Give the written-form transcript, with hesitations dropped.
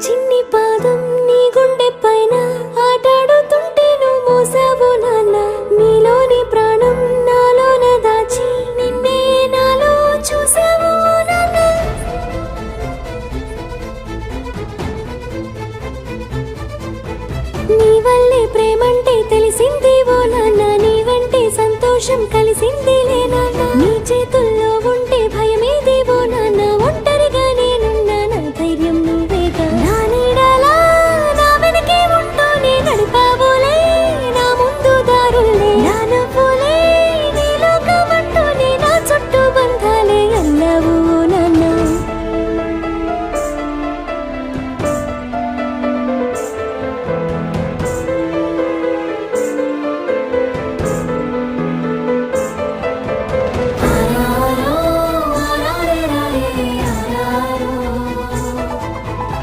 చిన్ని పాదం నీ గుండె పైన ఆటాడుతుంటే నువ్వు మోసావు నాన్న. నీలోని ప్రాణం నాలోన దాచి నిన్నే నాలో చూసావు నాన్న. నీ వల్లే ప్రేమంటే తెలిసింది ఓ నాన్న. నీ వెంటే సంతోషం కలిసింది లే నాన్న. నీ చేతుల్లో